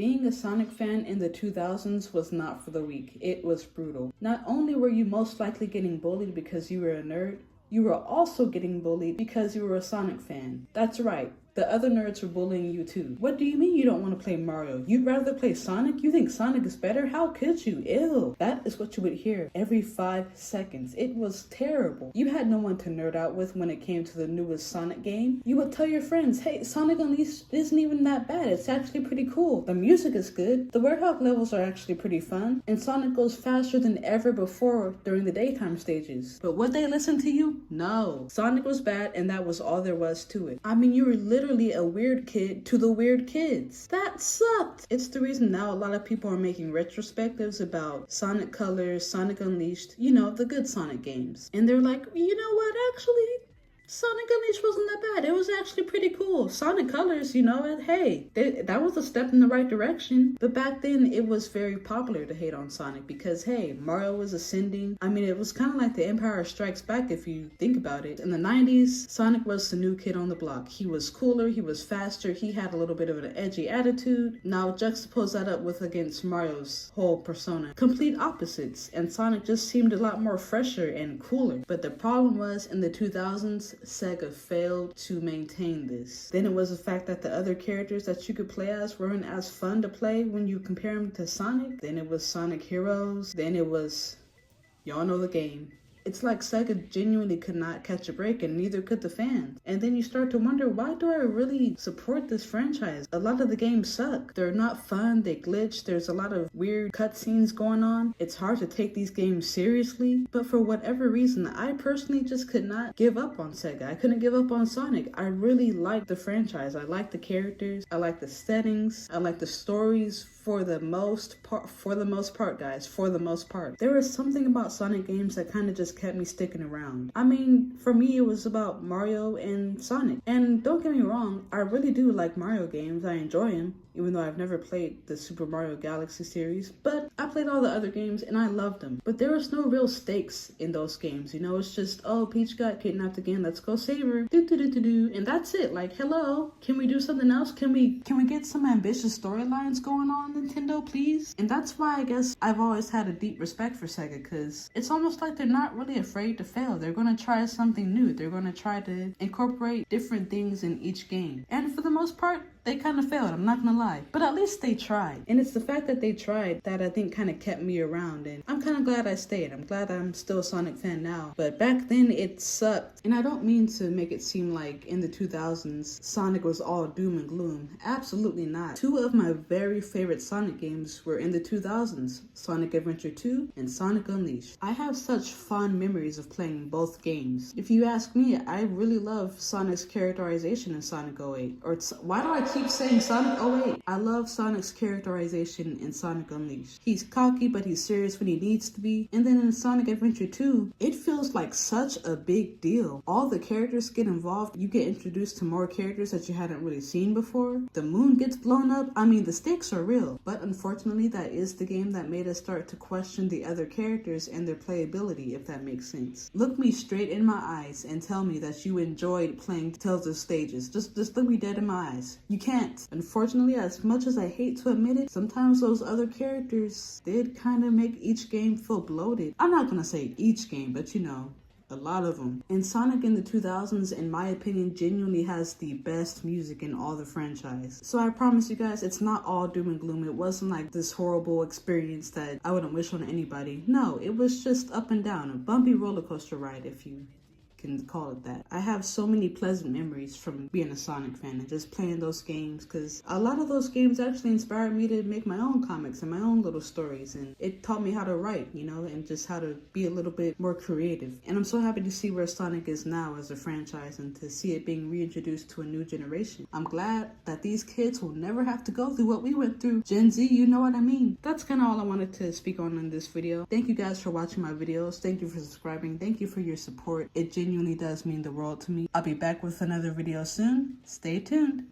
Being a Sonic fan in the 2000s was not for the weak. It was brutal. Not only were you most likely getting bullied because you were a nerd, you were also getting bullied because you were a Sonic fan. That's right. The other nerds were bullying you too. What do you mean you don't want to play Mario? You'd rather play Sonic? You think Sonic is better? How could you? Ew. That is what you would hear every 5 seconds. It was terrible. You had no one to nerd out with when it came to the newest Sonic game. You would tell your friends, hey, Sonic Unleashed isn't even that bad. It's actually pretty cool. The music is good. The Werehog levels are actually pretty fun. And Sonic goes faster than ever before during the daytime stages. But would they listen to you? No. Sonic was bad and that was all there was to it. I mean, you were literally a weird kid to the weird kids. That sucked. It's the reason now a lot of people are making retrospectives about Sonic Colors, Sonic Unleashed, you know, the good Sonic games. And they're like, you know what, actually, Sonic Unleashed wasn't that bad. It was actually pretty cool. Sonic Colors, you know, hey, that was a step in the right direction. But back then, it was very popular to hate on Sonic because, hey, Mario was ascending. I mean, it was kind of like the Empire Strikes Back if you think about it. In the 90s, Sonic was the new kid on the block. He was cooler, he was faster, he had a little bit of an edgy attitude. Now juxtapose that up with against Mario's whole persona. Complete opposites, and Sonic just seemed a lot more fresher and cooler. But the problem was, in the 2000s, Sega failed to maintain this. Then it was the fact that the other characters that you could play as weren't as fun to play when you compare them to Sonic. Then it was Sonic Heroes. Then it was, y'all know the game. It's like Sega genuinely could not catch a break, and neither could the fans. And then you start to wonder, why do I really support this franchise? A lot of the games suck. They're not fun, they glitch, there's a lot of weird cutscenes going on. It's hard to take these games seriously, but for whatever reason, I personally just could not give up on Sega. I couldn't give up on Sonic. I really like the franchise. I like the characters, I like the settings, I like the stories. For the most part, guys, for the most part. There was something about Sonic games that kind of just kept me sticking around. I mean, for me, it was about Mario and Sonic. And don't get me wrong, I really do like Mario games. I enjoy them, even though I've never played the Super Mario Galaxy series. But I played all the other games and I loved them. But there was no real stakes in those games, you know? It's just, oh, Peach got kidnapped again, let's go save her. Do. And that's it. Like, hello, can we do something else? Can we get some ambitious storylines going on, Nintendo, please? And that's why I guess I've always had a deep respect for Sega, because it's almost like they're not really afraid to fail. They're going to try something new. They're going to try to incorporate different things in each game. And for the most part, they kind of failed, I'm not gonna lie. But at least they tried. And it's the fact that they tried that I think kind of kept me around. And I'm kind of glad I stayed. I'm glad I'm still a Sonic fan now. But back then, it sucked. And I don't mean to make it seem like in the 2000s, Sonic was all doom and gloom. Absolutely not. Two of my very favorite Sonic games were in the 2000s. Sonic Adventure 2 and Sonic Unleashed. I have such fond memories of playing both games. If you ask me, I really love Sonic's characterization in Sonic 08. Or why do I keep saying Sonic 08? I love Sonic's characterization in Sonic Unleashed. He's cocky, but he's serious when he needs to be. And then in Sonic Adventure 2, it feels like such a big deal. All the characters get involved. You get introduced to more characters that you hadn't really seen before. The moon gets blown up. I mean, the stakes are real. But unfortunately, that is the game that made us start to question the other characters and their playability, if that makes sense. Look me straight in my eyes and tell me that you enjoyed playing Tales of Stages. Just look me dead in my eyes. You can't. Unfortunately, as much as I hate to admit it, sometimes those other characters did kind of make each game feel bloated. I'm not gonna say each game, but you know, a lot of them. And Sonic in the 2000s, in my opinion, genuinely has the best music in all the franchise. So I promise you guys, it's not all doom and gloom. It wasn't like this horrible experience that I wouldn't wish on anybody. No, it was just up and down, a bumpy roller coaster ride, if you can call it that. I have so many pleasant memories from being a Sonic fan and just playing those games, because a lot of those games actually inspired me to make my own comics and my own little stories, and it taught me how to write, you know, and just how to be a little bit more creative. And I'm so happy to see where Sonic is now as a franchise and to see it being reintroduced to a new generation. I'm glad that these kids will never have to go through what we went through. Gen Z, you know what I mean. That's kind of all I wanted to speak on in this video. Thank you guys for watching my videos. Thank you for subscribing. Thank you for your support. It genuinely does mean the world to me. I'll be back with another video soon. Stay tuned.